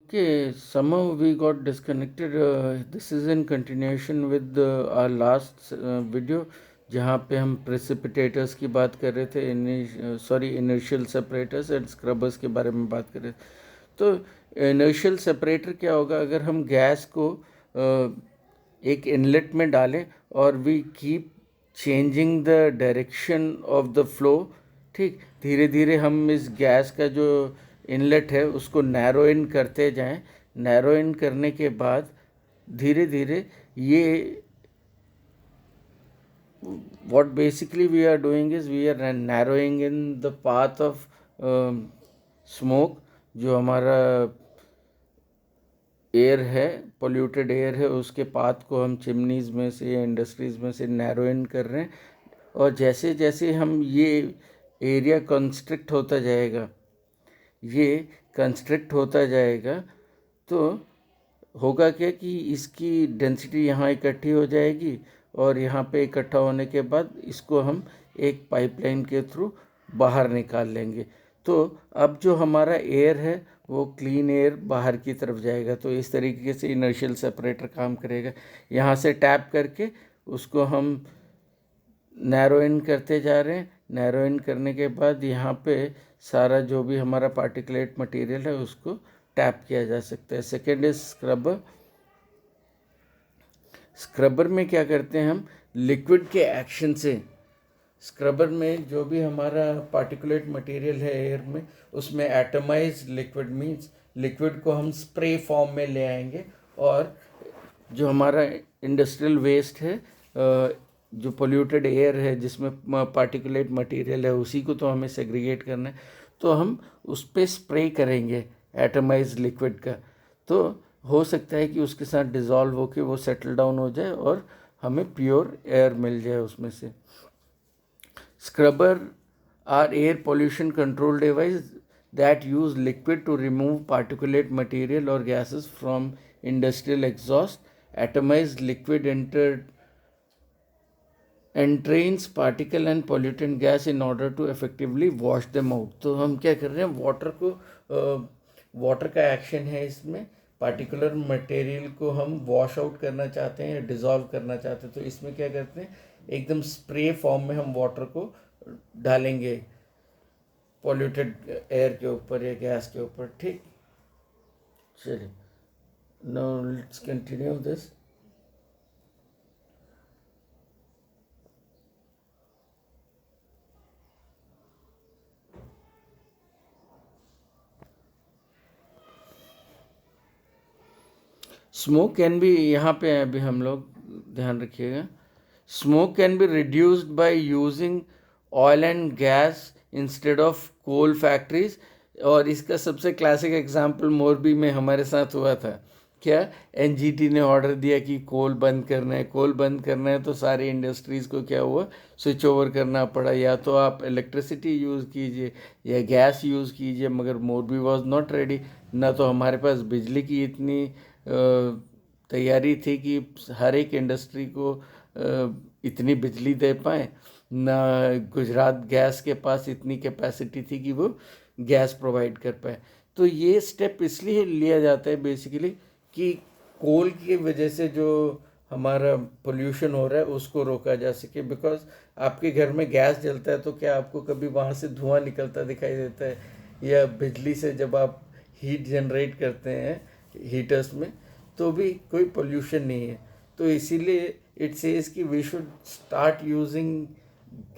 Okay, somehow we got disconnected. This is in continuation with our last video जहाँ पे हम precipitators की बात कर रहे थे, इनर्शियल सेपरेटर्स एंड स्क्रबर्स के बारे में बात कर रहे थे। तो इनर्शियल सेपरेटर क्या होगा, अगर हम गैस को एक इनलेट में डालें और we keep changing the direction of the flow, ठीक, धीरे धीरे हम इस गैस का जो इनलेट है उसको नैरो इन करते जाएं। नैरो इन करने के बाद धीरे धीरे ये what basically we are doing is we are narrowing in the path of smoke। जो हमारा एयर है, पोल्यूटेड एयर है, उसके पाथ को हम चिमनीज़ में से या इंडस्ट्रीज़ में से नैरो इन कर रहे हैं। और जैसे जैसे हम ये एरिया कंस्ट्रिक्ट होता जाएगा, ये कंस्ट्रिक्ट होता जाएगा, तो होगा क्या कि इसकी डेंसिटी यहाँ इकट्ठी हो जाएगी और यहाँ पे इकट्ठा होने के बाद इसको हम एक पाइपलाइन के थ्रू बाहर निकाल लेंगे। तो अब जो हमारा एयर है वो क्लीन एयर बाहर की तरफ जाएगा। तो इस तरीके से इनर्शियल सेपरेटर काम करेगा। यहाँ से टैप करके उसको हम नैरो इन करते जा रहे हैं। नैरो इन करने के बाद यहाँ पे सारा जो भी हमारा पार्टिकुलेट मटेरियल है उसको टैप किया जा सकता है। Second is scrubber. स्क्रबर में क्या करते हैं हम, लिक्विड के एक्शन से स्क्रबर में जो भी हमारा पार्टिकुलेट मटेरियल है एयर में, उसमें एटमाइज लिक्विड मीन्स लिक्विड को हम स्प्रे फॉर्म में ले आएंगे और जो हमारा इंडस्ट्रियल वेस्ट है, जो पोल्यूटेड एयर है जिसमें पार्टिकुलेट मटेरियल है, उसी को तो हमें सेग्रीगेट करना है। तो हम उस पर स्प्रे करेंगे एटमाइज लिक्विड का। तो हो सकता है कि उसके साथ डिज़ोल्व होकर वो सेटल डाउन हो जाए और हमें प्योर एयर मिल जाए उसमें से। Scrubber are air pollution control device that use liquid to remove particulate material or gases from industrial exhaust. Atomized liquid entrains particle and pollutant gas in order to effectively wash them out। तो हम क्या कर रहे हैं, water को, water का action है इसमें, पार्टिकुलर मटेरियल को हम वॉश आउट करना चाहते हैं या डिज़ोल्व करना चाहते हैं। तो इसमें क्या करते हैं, एकदम स्प्रे फॉर्म में हम वाटर को डालेंगे पॉल्यूटेड एयर के ऊपर या गैस के ऊपर, ठीक। चलिए, now let's continue this. Smoke can be, यहाँ पे अभी हम लोग ध्यान रखिएगा, smoke can be reduced by using oil and gas instead of coal factories. और इसका सबसे क्लासिक एग्जांपल मोरबी में हमारे साथ हुआ था। क्या, एनजीटी ने ऑर्डर दिया कि कोल बंद करना है, कोल बंद करना है, तो सारी इंडस्ट्रीज़ को क्या हुआ, स्विच ओवर करना पड़ा, या तो आप इलेक्ट्रिसिटी यूज़ कीजिए या गैस यूज़ कीजिए। मगर मोरबी वॉज नॉट रेडी, ना तो हमारे पास बिजली की इतनी तैयारी थी कि हर एक इंडस्ट्री को इतनी बिजली दे पाए, ना गुजरात गैस के पास इतनी कैपेसिटी थी कि वो गैस प्रोवाइड कर पाए। तो ये स्टेप इसलिए लिया जाता है बेसिकली कि कोल की वजह से जो हमारा पोल्यूशन हो रहा है उसको रोका जा सके। बिकॉज आपके घर में गैस जलता है तो क्या आपको कभी वहाँ से धुआं निकलता दिखाई देता है, या बिजली से जब आप हीट जनरेट करते हैं हीटर्स में तो भी कोई पोल्यूशन नहीं है। तो इसीलिए इट सेज कि we should start using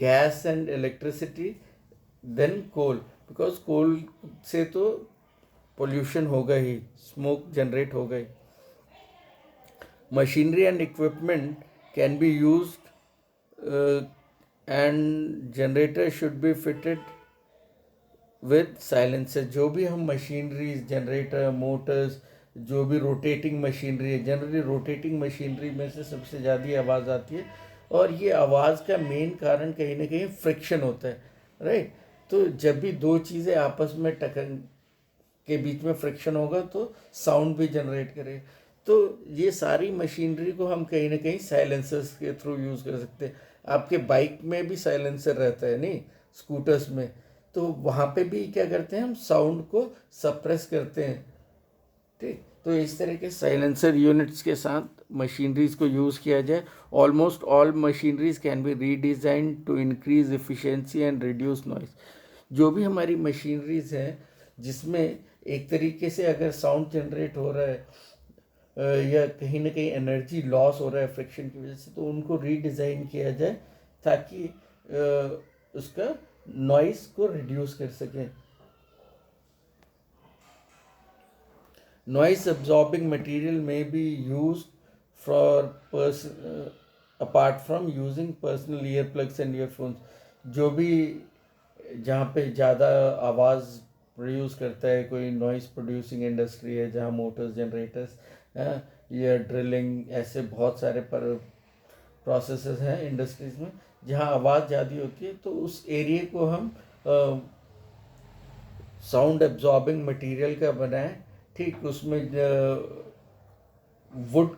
gas and electricity then coal, because coal से तो पोल्यूशन होगा ही, स्मोक जनरेट होगा ही। Machinery and equipment can be used and generator should be fitted with silencer. जो भी हम मशीनरी, जनरेटर, मोटर्स, जो भी रोटेटिंग मशीनरी है, जनरली रोटेटिंग मशीनरी में से सबसे ज़्यादा आवाज़ आती है और ये आवाज़ का मेन कारण कहीं ना कहीं फ्रिक्शन होता है, राइट। तो जब भी दो चीज़ें आपस में टक्कर के बीच में फ्रिक्शन होगा तो साउंड भी जनरेट करेगा। तो ये सारी मशीनरी को हम कहीं ना कहीं साइलेंसर्स के थ्रू यूज़ कर सकते हैं। आपके बाइक में भी साइलेंसर रहता है, नहीं, स्कूटर्स में, तो वहाँ पे भी क्या करते हैं हम, साउंड को सप्रेस करते हैं ठीक, तो इस तरह के साइलेंसर यूनिट्स के साथ मशीनरीज को यूज़ किया जाए. Almost all machineries can be redesign to increase efficiency and reduce noise. जो भी हमारी मशीनरीज हैं जिसमें एक तरीके से अगर साउंड जनरेट हो रहा है या कहीं ना कहीं एनर्जी लॉस हो रहा है फ्रिक्शन की वजह से, तो उनको रीडिज़ाइन किया जाए ताकि उसका नॉइस को रिड्यूस कर सकें. Noise absorbing material may be used for apart from using personal earplugs and earphones. जो भी जहाँ पे ज़्यादा आवाज़ प्रोड्यूस करता है, कोई नॉइस प्रोड्यूसिंग इंडस्ट्री है जहाँ मोटर्स, जनरेटर्स या ड्रिलिंग, ऐसे बहुत सारे प्रोसेसेस हैं इंडस्ट्रीज में जहाँ आवाज़ ज़्यादा होती है, तो उस एरिया को हम साउंड एब्जॉर्बिंग मटेरियल का बनाएं. ठीक, उसमें वुड,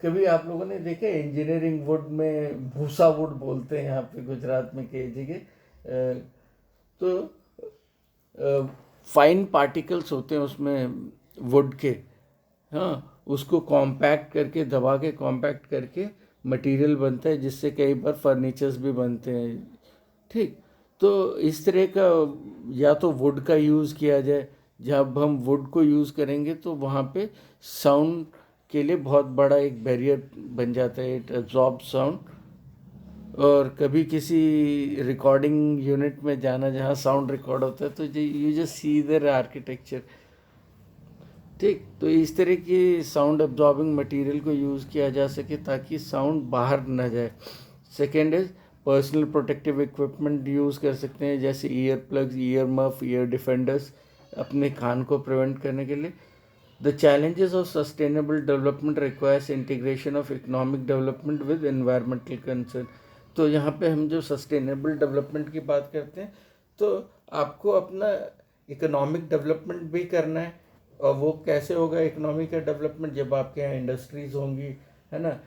कभी आप लोगों ने देखे इंजीनियरिंग वुड में भूसा वुड बोलते हैं यहाँ पे गुजरात में कई जगह, तो फाइन पार्टिकल्स होते हैं उसमें वुड के. हाँ, उसको कॉम्पैक्ट करके, दबा के कॉम्पैक्ट करके मटेरियल बनता है जिससे कई बार फर्नीचर्स भी बनते हैं. ठीक, तो इस तरह का या तो वुड का यूज़ किया जाए. जब हम वुड को यूज़ करेंगे तो वहाँ पे साउंड के लिए बहुत बड़ा एक बैरियर बन जाता है, इट एब्जॉर्ब साउंड. और कभी किसी रिकॉर्डिंग यूनिट में जाना जहाँ साउंड रिकॉर्ड होता है, तो you just see their architecture. ठीक, तो इस तरह की साउंड एब्जॉर्बिंग मटेरियल को यूज़ किया जा सके ताकि साउंड बाहर न जाए. Second is personal protective equipment use कर सकते हैं, जैसे ear plugs, ear muff, ear defenders, अपने कान को प्रिवेंट करने के लिए. The challenges of sustainable development requires integration of economic development with environmental concern. तो यहाँ पे हम जो सस्टेनेबल डेवलपमेंट की बात करते हैं, तो आपको अपना इकोनॉमिक डेवलपमेंट भी करना है. और वो कैसे होगा इकोनॉमिक का डेवलपमेंट? जब आपके यहाँ इंडस्ट्रीज़ होंगी, है ना,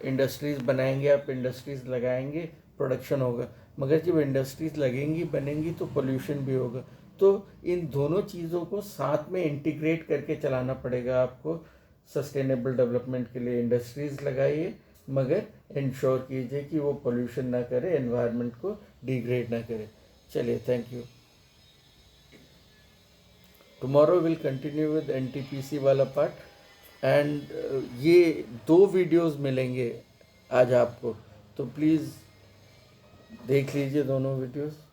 इंडस्ट्रीज़ बनाएंगे आप, इंडस्ट्रीज़ लगाएंगे, प्रोडक्शन होगा. मगर जब इंडस्ट्रीज़ लगेंगी, बनेंगी, तो पोल्यूशन भी होगा. तो इन दोनों चीज़ों को साथ में इंटीग्रेट करके चलाना पड़ेगा आपको. सस्टेनेबल डेवलपमेंट के लिए इंडस्ट्रीज़ लगाइए, मगर इंश्योर कीजिए कि वो पोल्यूशन ना करे, एनवायरनमेंट को डिग्रेड ना करे. चलिए, thank you. Tomorrow will continue with NTPC वाला पार्ट. एंड ये 2 वीडियोस मिलेंगे आज आपको, तो प्लीज़ देख लीजिए दोनों वीडियोस.